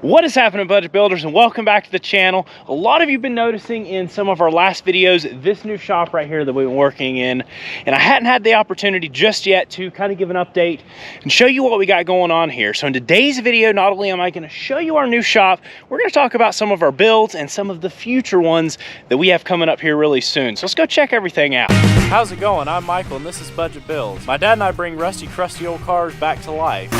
What is happening, budget builders, and welcome back to the channel. A lot of you have been noticing in some of our last videos this new shop right here that we've been working in, and I hadn't had the opportunity just yet to kind of give an update and show you what we got going on here. So in today's video, not only am I going to show you our new shop, we're going to talk about some of our builds and some of the future ones that we have coming up here really soon. So let's go check everything out. How's it going? I'm Michael and this is Budget Builds. My dad and I bring rusty, crusty old cars back to life.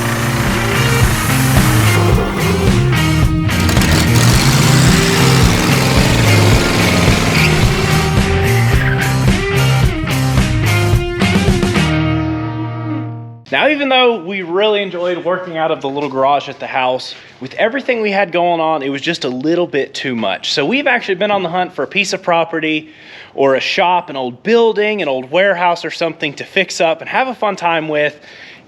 Now, even though we really enjoyed working out of the little garage at the house, with everything we had going on, it was just a little bit too much. So we've actually been on the hunt for a piece of property or a shop, an old building, an old warehouse or something to fix up and have a fun time with,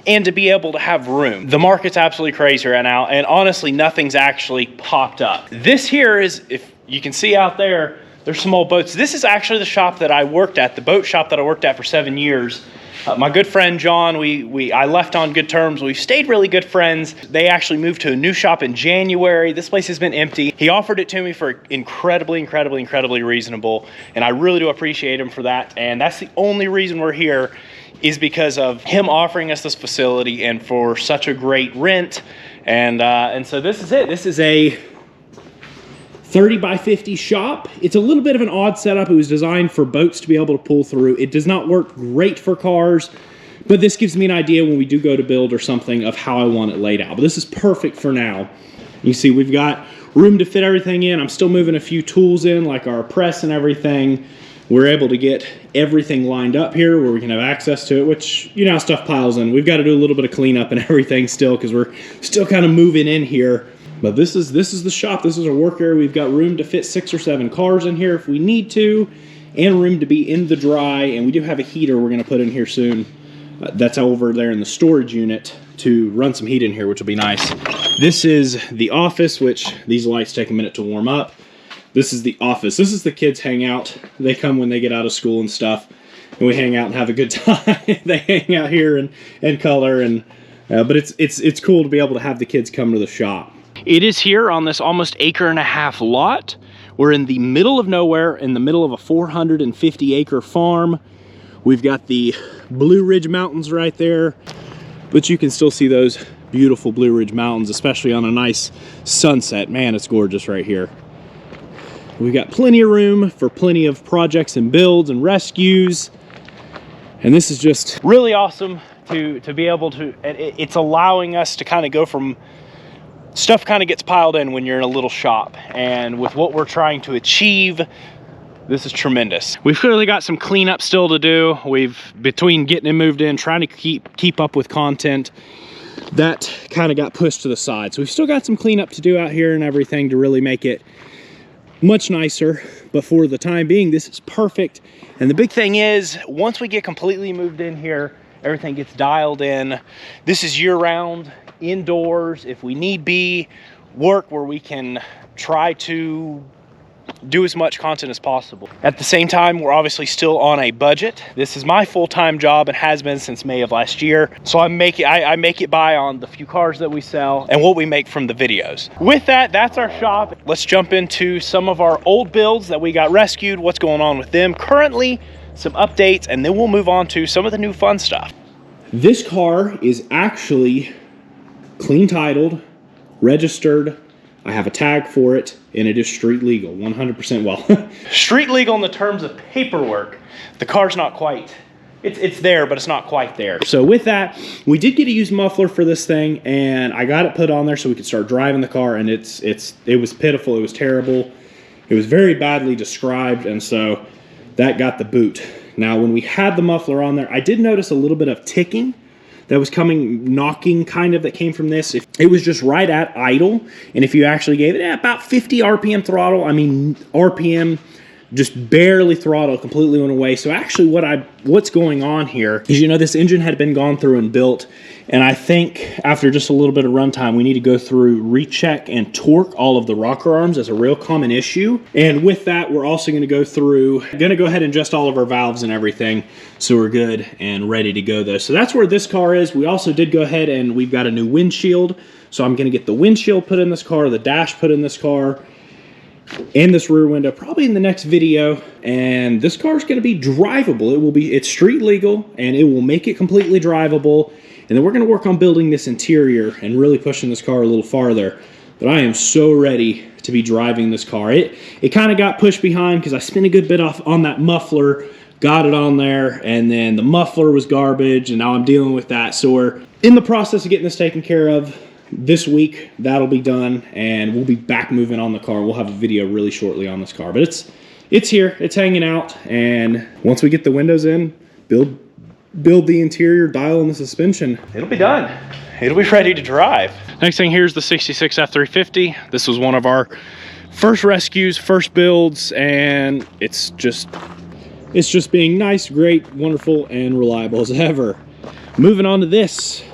and to be able to have room. The market's absolutely crazy right now, and honestly, nothing's actually popped up. This here is, if you can see out there, there's some old boats. This is actually the shop that I worked at, the boat shop that I worked at for 7 years. My good friend John, I left on good terms. We've stayed really good friends. They actually moved to a new shop in January. This place has been empty. He offered it to me for incredibly reasonable, and I really do appreciate him for that. And that's the only reason we're here, is because of him offering us this facility and for such a great rent. And so this is it. This is a 30 by 50 shop. It's a little bit of an odd setup. It was designed for boats to be able to pull through. It does not work great for cars, but this gives me an idea when we do go to build or something of how I want it laid out. But this is perfect for now. You see, we've got room to fit everything in. I'm still moving a few tools in, like our press and everything. We're able to get everything lined up here where we can have access to it, which, you know, stuff piles in. We've got to do a little bit of cleanup and everything still, because we're still kind of moving in here. But this is the shop. This is our work area. We've got room to fit 6 or 7 cars in here if we need to, and room to be in the dry. And we do have a heater we're going to put in here soon. That's over there in the storage unit to run some heat in here, which will be nice. This is the office, which these lights take a minute to warm up. This is the office. This is the kids hang out. They come when they get out of school and stuff, and we hang out and have a good time. They hang out here and color, and but it's cool to be able to have the kids come to the shop. It is here on this almost 1.5 acre lot. We're in the middle of nowhere, in the middle of a 450 acre farm. We've got the Blue Ridge Mountains right there, but you can still see those beautiful Blue Ridge Mountains, especially on a nice sunset. Man, it's gorgeous right here. We've got plenty of room for plenty of projects and builds and rescues. And this is just really awesome to be able to, it's allowing us to kind of go from, stuff kind of gets piled in when you're in a little shop, and with what we're trying to achieve, this is tremendous. We've clearly got some cleanup still to do. Between getting it moved in, trying to keep up with content, that kind of got pushed to the side. So we've still got some cleanup to do out here and everything to really make it much nicer, but for the time being, this is perfect. And the big thing is, once we get completely moved in here, everything gets dialed in. This is year-round, indoors, if we need be, work where we can try to do as much content as possible. At the same time, we're obviously still on a budget. This is my full-time job and has been since May of last year. So I make it by on the few cars that we sell and what we make from the videos. With that, that's our shop. Let's jump into some of our old builds that we got rescued, what's going on with them currently, some updates, and then we'll move on to some of the new fun stuff. This car is actually clean titled, registered. I have a tag for it, and it is street legal, 100%. Well, street legal in the terms of paperwork. The car's not quite, it's there, but it's not quite there. So with that, we did get a used muffler for this thing, and I got it put on there so we could start driving the car, and it was pitiful, it was terrible. It was very badly described, and so that got the boot. Now, when we had the muffler on there, I did notice a little bit of ticking that was knocking kind of, that came from this. It was just right at idle, and if you actually gave it about 50 RPM throttle, I mean RPM, just barely throttled, completely went away. So actually what's going on here is, this engine had been gone through and built, and I think after just a little bit of runtime, we need to go through, recheck, and torque all of the rocker arms. That's a real common issue. And with that, we're also going to go ahead and adjust all of our valves and everything, so we're good and ready to go though. So that's where this car is. We also did go ahead and we've got a new windshield. So I'm going to get the windshield put in this car, the dash put in this car, and this rear window probably in the next video. And this car is going to be drivable. It's street legal, and it will make it completely drivable. And then we're going to work on building this interior and really pushing this car a little farther. But I am so ready to be driving this car. It kind of got pushed behind because I spent a good bit off on that muffler, got it on there, and then the muffler was garbage, and now I'm dealing with that. So we're in the process of getting this taken care of. This week, that'll be done, and we'll be back moving on the car. We'll have a video really shortly on this car, but it's here, it's hanging out, and once we get the windows in, build the interior, dial in the suspension, it'll be done. It'll be ready to drive. Next thing here is the 66 F350. This was one of our first rescues, first builds, and it's just being nice, great, wonderful, and reliable as ever. Moving on to this.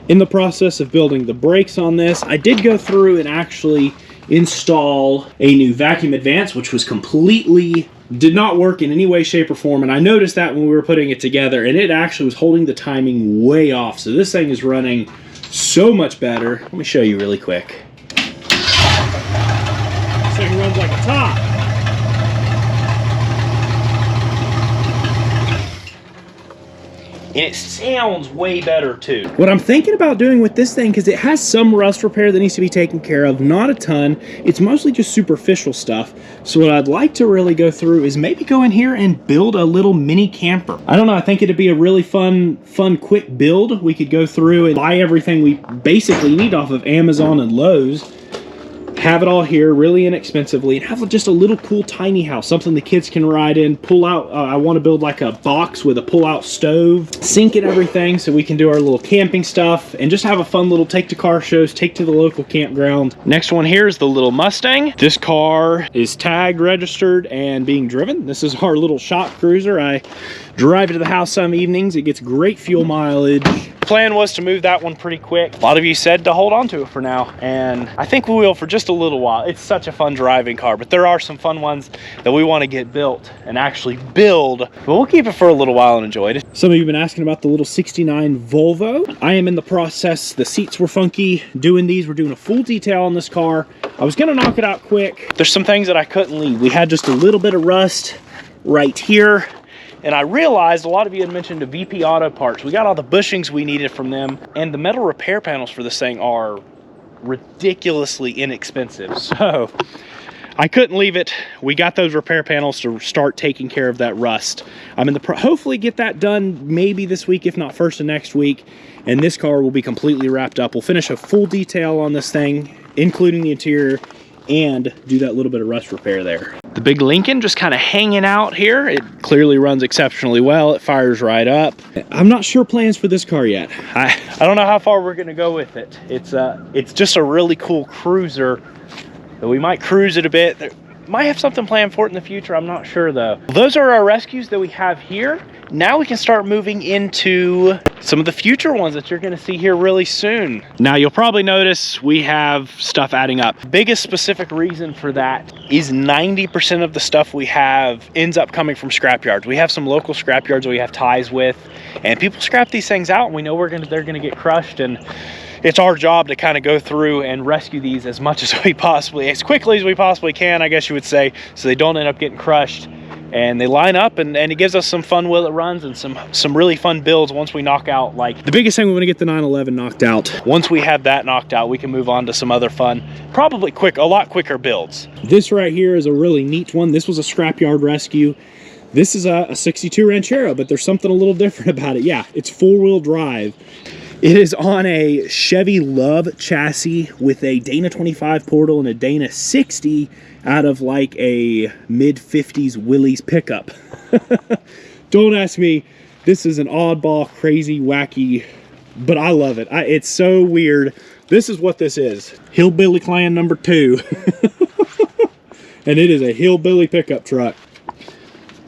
In the process of building the brakes on this, I did go through and actually install a new vacuum advance, which did not work in any way, shape, or form. And I noticed that when we were putting it together, and it actually was holding the timing way off. So this thing is running so much better. Let me show you really quick. This thing runs like a top. And it sounds way better too. What I'm thinking about doing with this thing, because it has some rust repair that needs to be taken care of, not a ton. It's mostly just superficial stuff. So what I'd like to really go through is maybe go in here and build a little mini camper. I don't know, I think it'd be a really fun, quick build. We could go through and buy everything we basically need off of Amazon and Lowe's, have it all here really inexpensively, and have just a little cool tiny house, something the kids can ride in, pull out. I want to build like a box with a pull-out stove, sink and everything, so we can do our little camping stuff and just have a fun little take to car shows, take to the local campground. Next one here is the little Mustang. This car is tagged, registered, and being driven. This is our little shop cruiser. I drive it to the house some evenings. It gets great fuel mileage. Plan was to move that one pretty quick. A lot of you said to hold on to it for now, and I think we will for just a little while. It's such a fun driving car, but there are some fun ones that we want to get built and actually build, but we'll keep it for a little while and enjoy it. Some of you have been asking about the little 69 Volvo. I am in the process. The seats were funky doing these. We're doing a full detail on this car. I was gonna knock it out quick. There's some things that I couldn't leave. We had just a little bit of rust right here. And I realized a lot of you had mentioned the VP Auto Parts. We got all the bushings we needed from them, and the metal repair panels for this thing are ridiculously inexpensive. So I couldn't leave it. We got those repair panels to start taking care of that rust. I'm in the hopefully get that done maybe this week, if not first of next week, and this car will be completely wrapped up. We'll finish a full detail on this thing, including the interior, and do that little bit of rust repair there. The big Lincoln just kind of hanging out here. It clearly runs exceptionally well. It fires right up. I'm not sure plans for this car yet. I don't know how far we're gonna go with it. It's just a really cool cruiser that we might cruise it a bit. There might have something planned for it in the future. I'm not sure though. Those are our rescues that we have here. Now we can start moving into some of the future ones that you're gonna see here really soon. Now you'll probably notice we have stuff adding up. Biggest specific reason for that is 90% of the stuff we have ends up coming from scrap yards. We have some local scrap yards we have ties with, and people scrap these things out, and we know they're gonna get crushed, and it's our job to kind of go through and rescue these as quickly as we possibly can, I guess you would say, so they don't end up getting crushed. And they line up, and it gives us some fun while it runs, and some really fun builds once we knock out. Like the biggest thing, we want to get the 911 knocked out. Once we have that knocked out, we can move on to some other fun, probably a lot quicker builds. This right here is a really neat one. This was a scrapyard rescue. This is a 62 Ranchero, but there's something a little different about it. Yeah, it's four-wheel drive. It is on a Chevy Love chassis with a Dana 25 portal and a Dana 60 out of like a mid-50s Willys pickup. Don't ask me. This is an oddball, crazy, wacky, but I love it. It's so weird. This is what this is. Hillbilly Clan number 2. And it is a hillbilly pickup truck.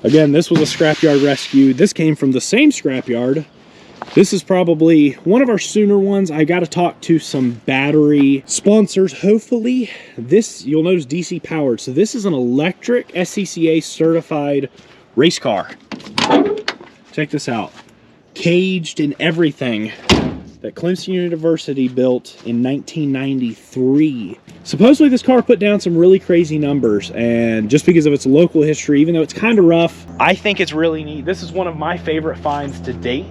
Again, this was a scrapyard rescue. This came from the same scrapyard. This is probably one of our sooner ones. I got to talk to some battery sponsors, hopefully. This, you'll notice, DC powered. So this is an electric SCCA certified race car. Check this out. Caged and everything. That Clemson University built in 1993. Supposedly this car put down some really crazy numbers, and just because of its local history, even though it's kind of rough, I think it's really neat. This is one of my favorite finds to date,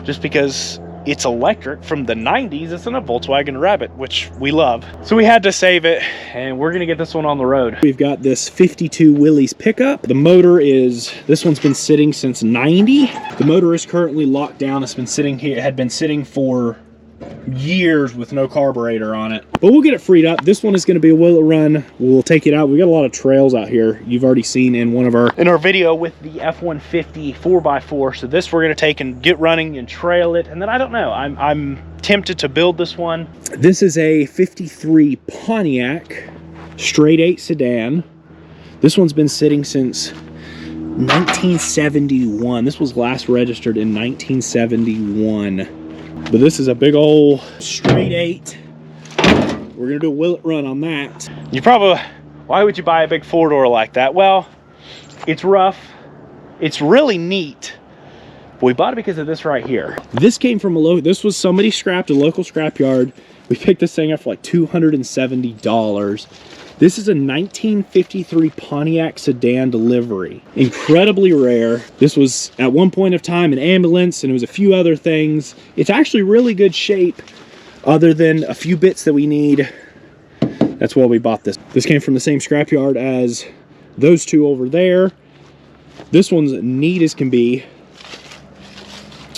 just because it's electric from the 90s. It's in a Volkswagen Rabbit, which we love. So we had to save it, and we're gonna get this one on the road. We've got this 52 Willys pickup. The motor is, this one's been sitting since 90. The motor is currently locked down. It's been sitting here, it had been sitting for years with no carburetor on it, but we'll get it freed up. This one is going to be a will it run. We'll take it out. We got a lot of trails out here you've already seen in our video with the F-150 4x4. So this we're going to take and get running and trail it, and then I don't know, I'm tempted to build this one. This is a 53 Pontiac straight 8 sedan. This one's been sitting since 1971. This was last registered in 1971. But this is a big old straight 8. We're gonna do a will it run on that. You probably, why would you buy a big 4-door like that? Well, it's rough. It's really neat. But we bought it because of this right here. This came from this was somebody scrapped, a local scrapyard. We picked this thing up for like $270. This is a 1953 Pontiac sedan delivery. Incredibly rare. This was at one point of time an ambulance, and it was a few other things. It's actually really good shape other than a few bits that we need. That's why we bought this. This came from the same scrapyard as those two over there. This one's neat as can be.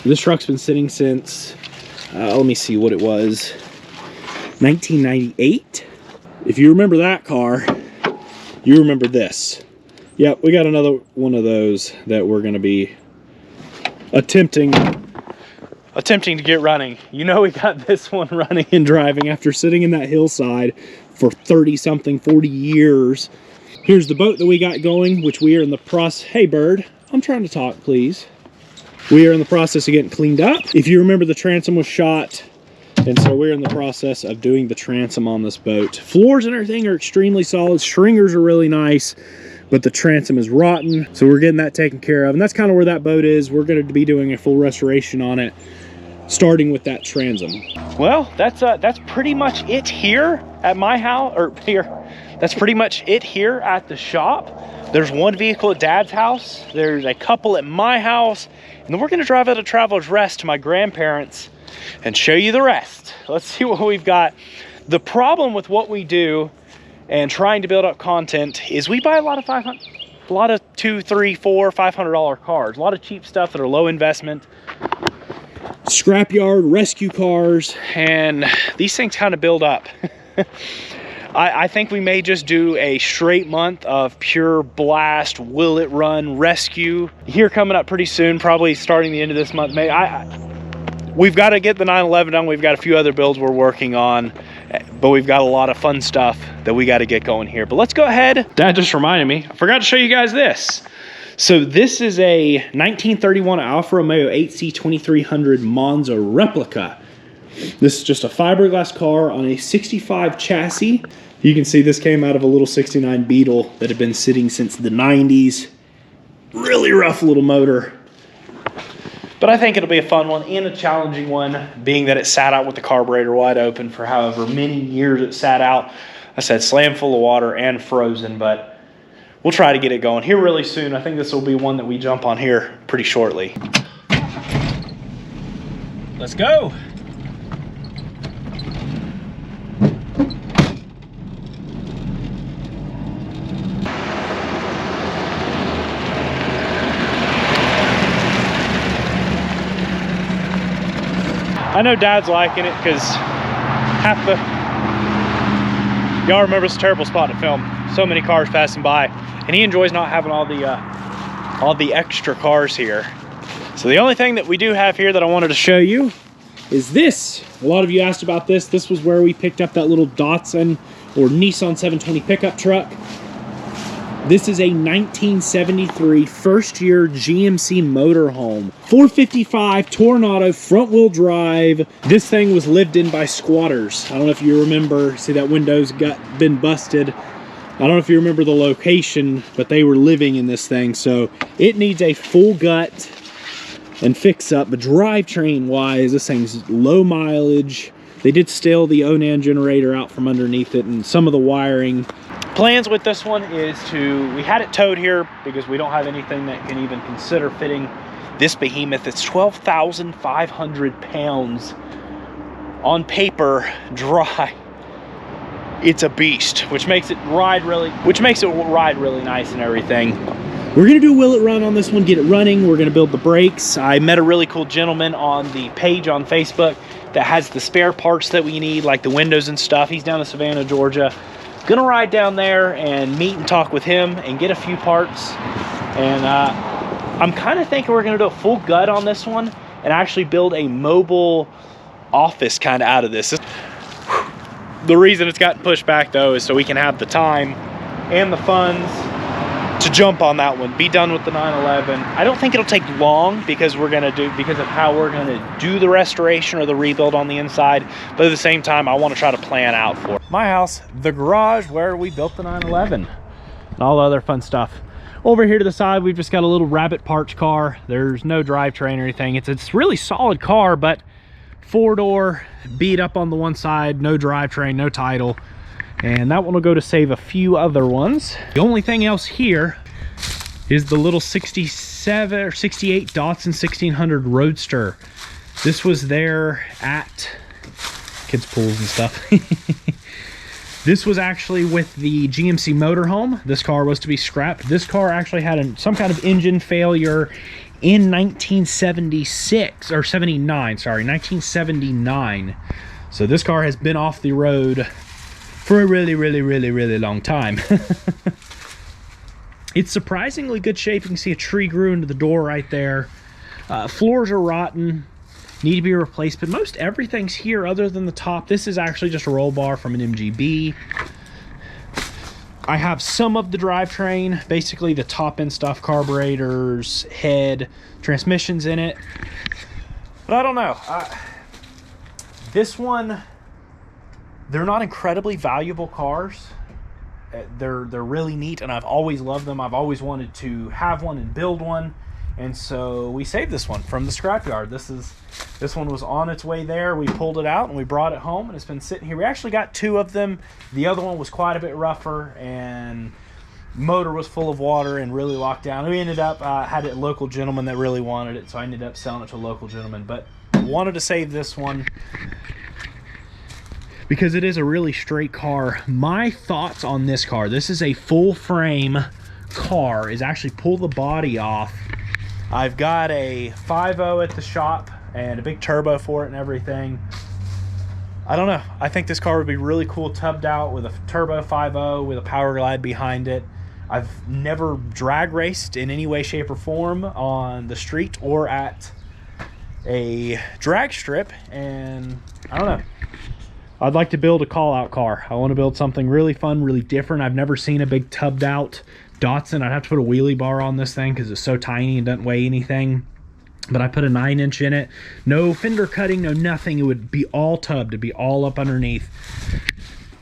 This truck's been sitting since, let me see what it was, 1998. If you remember that car, you remember this. Yep, we got another one of those that we're going to be attempting to get running. You know, we got this one running and driving after sitting in that hillside for 30-something, 40 years. Here's the boat that we got going, which we are in the process. Hey, bird, I'm trying to talk, please. We are in the process of getting cleaned up. If you remember, the transom was shot, and so we're in the process of doing the transom on this boat. Floors and everything are extremely solid. Stringers are really nice, but the transom is rotten. So we're getting that taken care of. And that's kind of where that boat is. We're going to be doing a full restoration on it, starting with that transom. Well, that's pretty much it here at my house, or here. That's pretty much it here at the shop. There's one vehicle at Dad's house. There's a couple at my house. And then we're going to drive out of Traveler's Rest to my grandparents and show you the rest. Let's see what we've got. The problem with what we do and trying to build up content is we buy a lot of $200, $300, $400, $500 cars. A lot of cheap stuff that are low investment. Scrapyard, rescue cars, and these things kind of build up. I think we may just do a straight month of pure blast, will it run, rescue. Here coming up pretty soon, probably starting the end of this month. We've got to get the 911 done. We've got a few other builds we're working on, but we've got a lot of fun stuff that we got to get going here. But let's go ahead. Dad just reminded me, I forgot to show you guys this. So this is a 1931 Alfa Romeo 8C 2300 Monza replica. This is just a fiberglass car on a 65 chassis. You can see this came out of a little 69 Beetle that had been sitting since the 90s. Really rough little motor. But I think it'll be a fun one and a challenging one, being that it sat out with the carburetor wide open for however many years it sat out. I said slammed full of water and frozen, but we'll try to get it going here really soon. I think this will be one that we jump on here pretty shortly. Let's go. I know Dad's liking it because y'all remember it's a terrible spot to film. So many cars passing by, and he enjoys not having all the extra cars here. So the only thing that we do have here that I wanted to show you is this. A lot of you asked about this. This was where we picked up that little Datsun or Nissan 720 pickup truck. This is a 1973 first year GMC motorhome. 455 Tornado front wheel drive. This thing was lived in by squatters. I don't know if you remember, see that window's been busted. I don't know if you remember the location, but they were living in this thing. So it needs a full gut and fix up. But drivetrain wise, this thing's low mileage. They did steal the Onan generator out from underneath it and some of the wiring. Plans with this one is we had it towed here because we don't have anything that can even consider fitting this behemoth. It's 12,500 pounds on paper, dry. It's a beast, which makes it ride really nice and everything. We're gonna do will it run on this one, get it running. We're gonna build the brakes. I met a really cool gentleman on the page on Facebook that has the spare parts that we need, like the windows and stuff. He's down in Savannah, Georgia. Gonna ride down there and meet and talk with him and get a few parts. And I'm kind of thinking we're gonna do a full gut on this one and actually build a mobile office kind of out of this. The reason it's gotten pushed back though is so we can have the time and the funds to jump on that one, be done with the 911. I don't think it'll take long because of how we're gonna do the restoration or the rebuild on the inside. But at the same time, I want to try to plan out for it. My house, the garage where we built the 911 and all the other fun stuff. Over here to the side, we've just got a little Rabbit parts car. There's no drivetrain or anything. It's a really solid car, but 4-door, beat up on the one side, no drivetrain, no title. And that one will go to save a few other ones. The only thing else here is the little 67 or 68 Datsun 1600 Roadster. This was there at kids' pools and stuff. This was actually with the GMC motorhome. This car was to be scrapped. This car actually had some kind of engine failure in 1976 or 79, sorry, 1979. So this car has been off the road for a really long time. It's surprisingly good shape. You can see a tree grew into the door right there. Floors are rotten, need to be replaced, but most everything's here other than the top. This is actually just a roll bar from an MGB. I have some of the drivetrain, basically the top end stuff, carburetors, head, transmissions in it. But I don't know. This one, they're not incredibly valuable cars. They're really neat, and I've always loved them. I've always wanted to have one and build one, and so we saved this one from the scrapyard. This one was on its way there. We pulled it out and we brought it home, and it's been sitting here. We actually got 2 of them. The other one was quite a bit rougher, and motor was full of water and really locked down. We ended up had a local gentleman that really wanted it, so I ended up selling it to a local gentleman. But wanted to save this one because it is a really straight car. My thoughts on this car, this is a full frame car, is actually pull the body off. I've got a 5.0 at the shop and a big turbo for it and everything. I don't know. I think this car would be really cool tubbed out with a turbo 5.0 with a power glide behind it. I've never drag raced in any way, shape, or form on the street or at a drag strip, and I don't know. I'd like to build a call-out car. I want to build something really fun, really different. I've never seen a big tubbed out Datsun. I'd have to put a wheelie bar on this thing because it's so tiny and doesn't weigh anything. But I put a 9-inch in it. No fender cutting, no nothing. It would be all tubbed. It'd be all up underneath.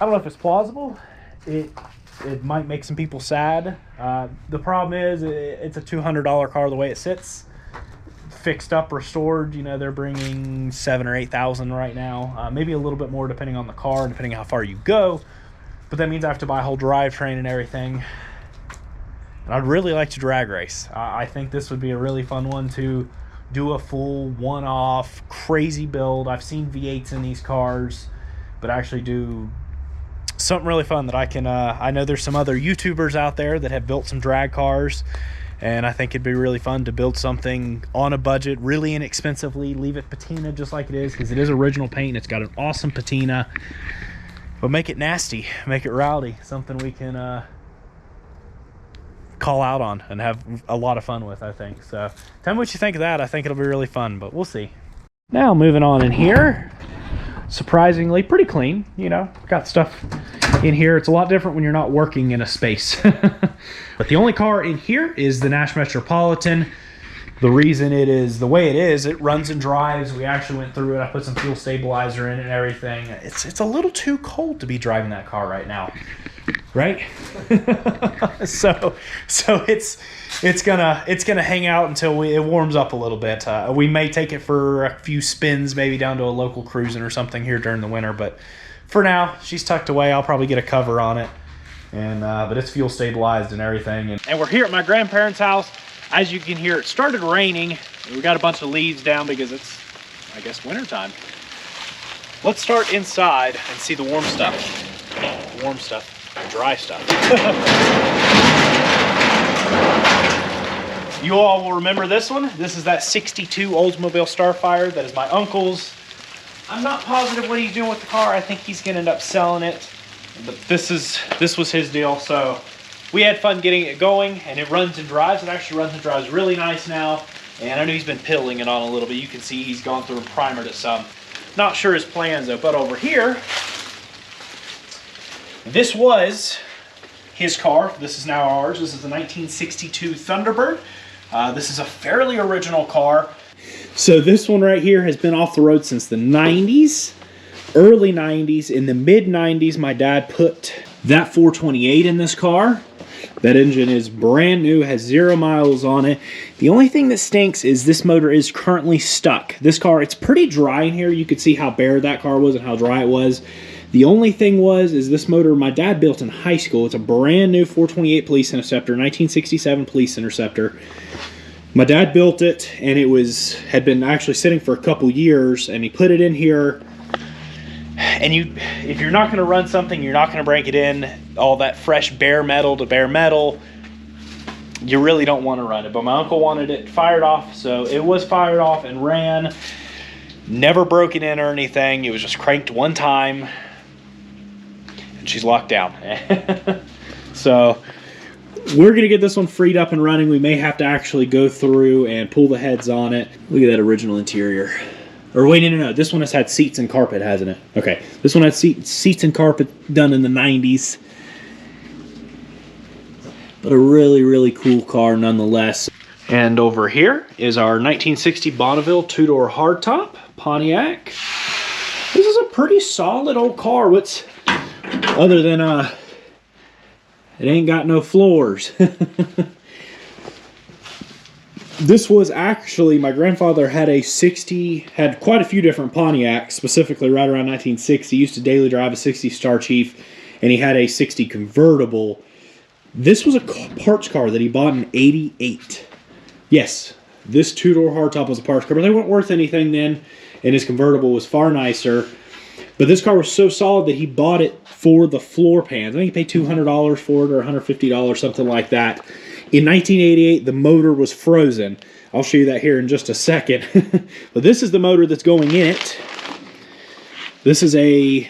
I don't know if it's plausible. It might make some people sad. The problem is it's a $200 car the way it sits. Fixed up, restored, you know, they're bringing $7,000 or $8,000 right now, maybe a little bit more depending on the car and depending on how far you go. But that means I have to buy a whole drivetrain and everything. And I'd really like to drag race. I think this would be a really fun one to do a full one-off crazy build. I've seen V8s in these cars, but actually do something really fun that I can. I know there's some other YouTubers out there that have built some drag cars. And I think it'd be really fun to build something on a budget, really inexpensively, leave it patina just like it is, because it is original paint. It's got an awesome patina, but make it nasty, make it rowdy, something we can call out on and have a lot of fun with, I think. So tell me what you think of that. I think it'll be really fun, but we'll see. Now moving on in here, surprisingly pretty clean, you know, got stuff in here. It's a lot different when you're not working in a space. But the only car in here is the Nash Metropolitan. The reason it is the way it is, it runs and drives. We actually went through it. I put some fuel stabilizer in it and everything. It's a little too cold to be driving that car right now, right? so it's gonna hang out until it warms up a little bit. We may take it for a few spins, maybe down to a local cruising or something here during the winter. But for now, she's tucked away. I'll probably get a cover on it, and but it's fuel stabilized and everything. And we're here at my grandparents' house. As you can hear, it started raining. We got a bunch of leaves down because it's, I guess, wintertime. Let's start inside and see the warm stuff. Warm stuff, dry stuff. You all will remember this one. This is that 62 Oldsmobile Starfire that is my uncle's. I'm not positive what he's doing with the car. I think he's gonna end up selling it. But this was his deal, so we had fun getting it going, and it runs and drives. It actually runs and drives really nice now. And I know he's been piddling it on a little bit. You can see he's gone through and primered it some. Not sure his plans though, but over here, this was his car. This is now ours. This is the 1962 Thunderbird. This is a fairly original car. So this one right here has been off the road since the 90s, early 90s. In the mid 90s, my dad put that 428 in this car. That engine is brand new, has 0 miles on it. The only thing that stinks is this motor is currently stuck. This car, it's pretty dry in here. You could see how bare that car was and how dry it was. The only thing is this motor my dad built in high school. It's a brand new 428 Police Interceptor, 1967 Police Interceptor. My dad built it, and it had been actually sitting for a couple years, and he put it in here. And if you're not going to run something, you're not going to break it in, all that fresh bare metal to bare metal, you really don't want to run it. But my uncle wanted it fired off, so it was fired off and ran. Never broken in or anything. It was just cranked one time, and she's locked down. So we're going to get this one freed up and running. We may have to actually go through and pull the heads on it. Look at that original interior. Or wait, no. This one has had seats and carpet, hasn't it? Okay, this one had seats and carpet done in the 90s. But a really, really cool car nonetheless. And over here is our 1960 Bonneville two-door hardtop Pontiac. This is a pretty solid old car. Other than it ain't got no floors. This was actually, my grandfather had quite a few different Pontiacs, specifically right around 1960. He used to daily drive a 60 Star Chief, and he had a 60 convertible. This was a parts car that he bought in '88. Yes, this two-door hardtop was a parts car, but they weren't worth anything then, and his convertible was far nicer. But this car was so solid that he bought it for the floor pans. I think he paid $200 for it, or $150, something like that. In 1988, the motor was frozen. I'll show you that here in just a second. But this is the motor that's going in it. This is I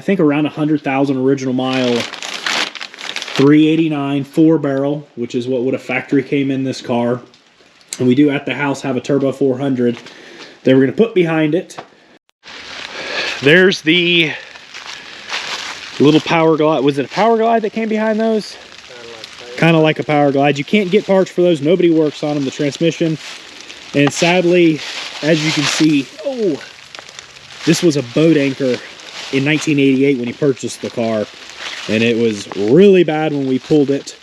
think around 100,000 original mile, 389 4-barrel, which is what would have factory came in this car. And we do at the house have a Turbo 400 that we're going to put behind it. There's the little Power Glide. Was it a Power Glide that came behind those? Kind of like a Power Glide. You can't get parts for those. Nobody works on them. The transmission. And sadly, as you can see, this was a boat anchor in 1988 when he purchased the car. And it was really bad when we pulled it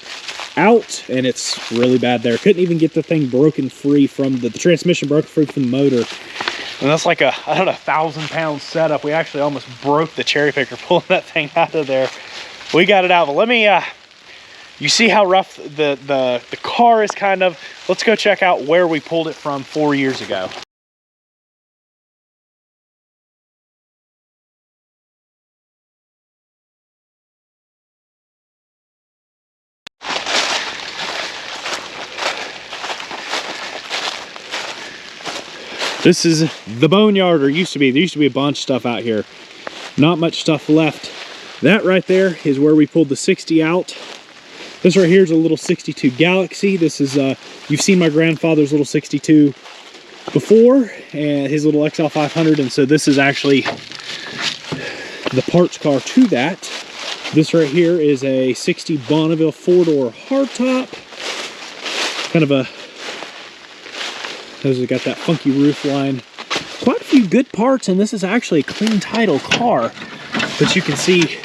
out. And it's really bad there. Couldn't even get the thing broken free from the transmission broken free from the motor. And that's like a, 1,000-pound setup. We actually almost broke the cherry picker pulling that thing out of there. We got it out. But let me... you see how rough the car is kind of. Let's go check out where we pulled it from 4 years ago. This is the boneyard, or used to be. There used to be a bunch of stuff out here. Not much stuff left. That right there is where we pulled the 60 out. This right here is a little 62 Galaxy. This is, you've seen my grandfather's little 62 before, and his little XL500, and so this is actually the parts car to that. This right here is a 60 Bonneville 4-door hardtop. Kind of a, those have got that funky roof line. Quite a few good parts, and this is actually a clean title car. But you can see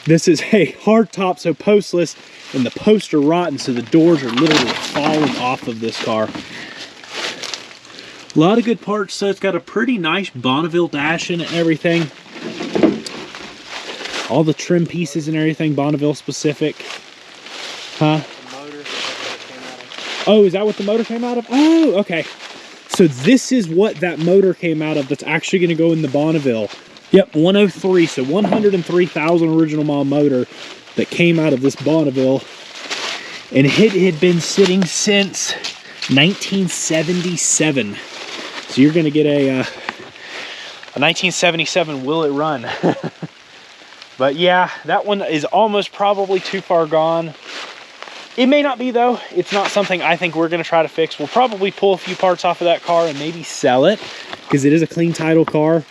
this is a hardtop, so postless, and the posts are rotten, so the doors are literally falling off of this car. A lot of good parts, so it's got a pretty nice Bonneville dash in it and everything. All the trim pieces and everything, Bonneville specific. Huh? The motor came out of. Oh, is that what the motor came out of? Oh, okay. So this is what that motor came out of that's actually going to go in the Bonneville. Yep, 103, so 103,000 original mile motor that came out of this Bonneville. And it had been sitting since 1977. So you're going to get a 1977 Will It Run. But yeah, that one is almost probably too far gone. It may not be though. It's not something I think we're going to try to fix. We'll probably pull a few parts off of that car and maybe sell it because it is a clean title car.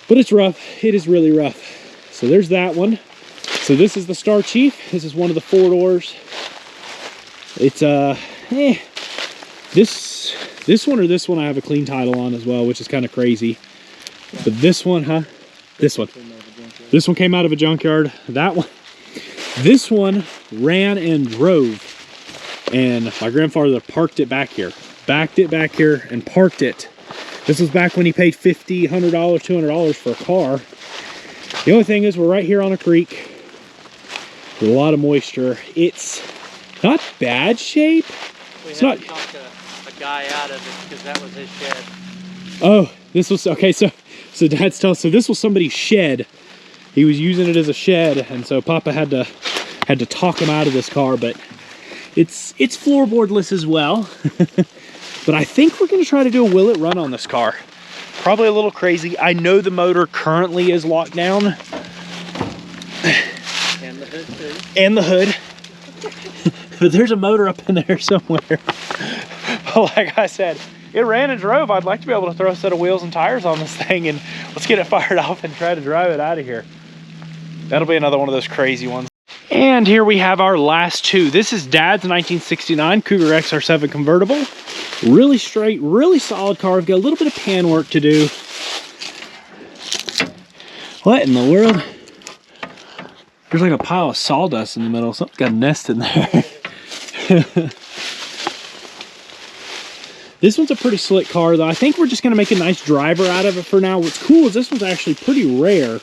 But it's rough. It is really rough. So there's that one. So this is the Star Chief. This is one of the 4 doors. It's this one or this one I have a clean title on as well, which is kind of crazy. But this one, huh? This one. This one came out of a junkyard. That one. This one ran and drove. And my grandfather parked it back here. Backed it back here and parked it. This was back when he paid $50, $100, $200 for a car. The only thing is we're right here on a creek with a lot of moisture. It's not bad shape. We It's had not. to talk a guy out of it because that was his shed. Oh, this was okay. So Dad's telling. So this was somebody's shed. He was using it as a shed, and so Papa had to talk him out of this car. But it's floorboardless as well. But I think we're going to try to do a Will It Run on this car. Probably a little crazy. I know the motor currently is locked down. And the hood too. And the hood. But there's a motor up in there somewhere. But like I said, it ran and drove. I'd like to be able to throw a set of wheels and tires on this thing and let's get it fired off and try to drive it out of here. That'll be another one of those crazy ones. And here we have our last two. This is Dad's 1969 Cougar XR7 convertible. Really straight, really solid car. We've got a little bit of pan work to do. What in the world? There's like a pile of sawdust in the middle. Something's got a nest in there. This one's a pretty slick car though. I think we're just gonna make a nice driver out of it for now. What's cool is this one's actually pretty rare.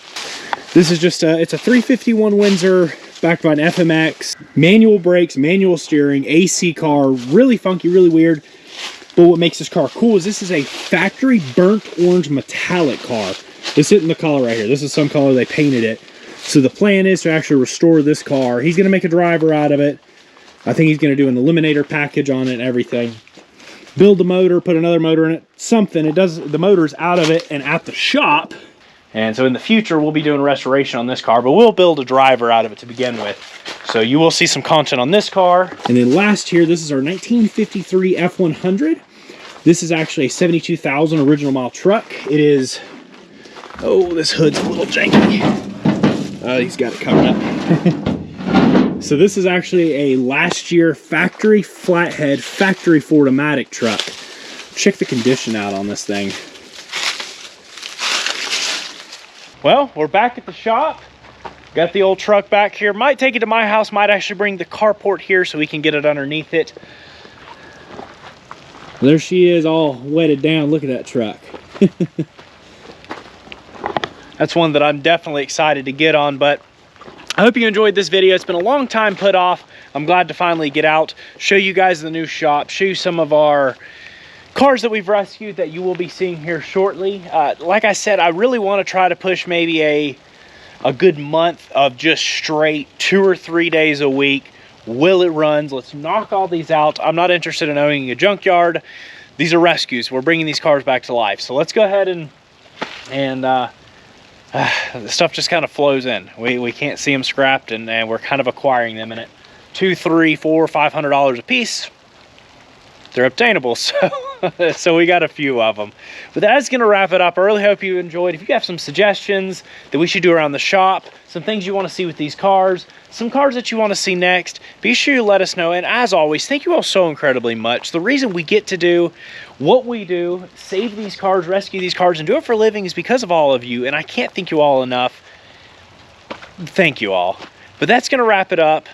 This is just it's a 351 Windsor backed by an FMX, manual brakes, manual steering, AC car, really funky, really weird. But what makes this car cool is this is a factory burnt orange metallic car. This isn't the color right here. This is some color they painted it. So the plan is to actually restore this car. He's gonna make a driver out of it. I think he's gonna do an eliminator package on it and everything. Build the motor, put another motor in it, something. It does, the motor's out of it and at the shop. And so in the future, we'll be doing restoration on this car, but we'll build a driver out of it to begin with. So you will see some content on this car. And then last here, this is our 1953 F100. This is actually a 72,000 original mile truck. It is, oh, this hood's a little janky. Oh, he's got it covered up. So this is actually a last year factory flathead, factory Ford-O-Matic truck. Check the condition out on this thing. Well, we're back at the shop. Got the old truck back here. Might take it to my house. Might actually bring the carport here so we can get it underneath it. There she is, all wetted down. Look at that truck. That's one that I'm definitely excited to get on, but I hope you enjoyed this video. It's been a long time put off. I'm glad to finally get out, show you guys the new shop, show you some of our cars that we've rescued that you will be seeing here shortly. Like I said, I really want to try to push maybe a good month of just straight 2 or 3 days a week. Will It Runs. Let's knock all these out. I'm not interested in owning a junkyard. These are rescues. We're bringing these cars back to life. So let's go ahead and the stuff just kind of flows in. We can't see them scrapped, and we're kind of acquiring them in it. $200, $300, $400, $500 a piece. They're obtainable, so So we got a few of them. But that's going to wrap it up. I really hope you enjoyed. If you have some suggestions that we should do around the shop, some things you want to see with these cars, some cars that you want to see next, be sure you let us know. And as always, thank you all so incredibly much. The reason we get to do what we do, save these cars, rescue these cars, and do it for a living is because of all of you. And I can't thank you all enough. Thank you all. But that's going to wrap it up.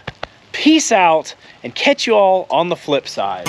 Peace out, and catch you all on the flip side.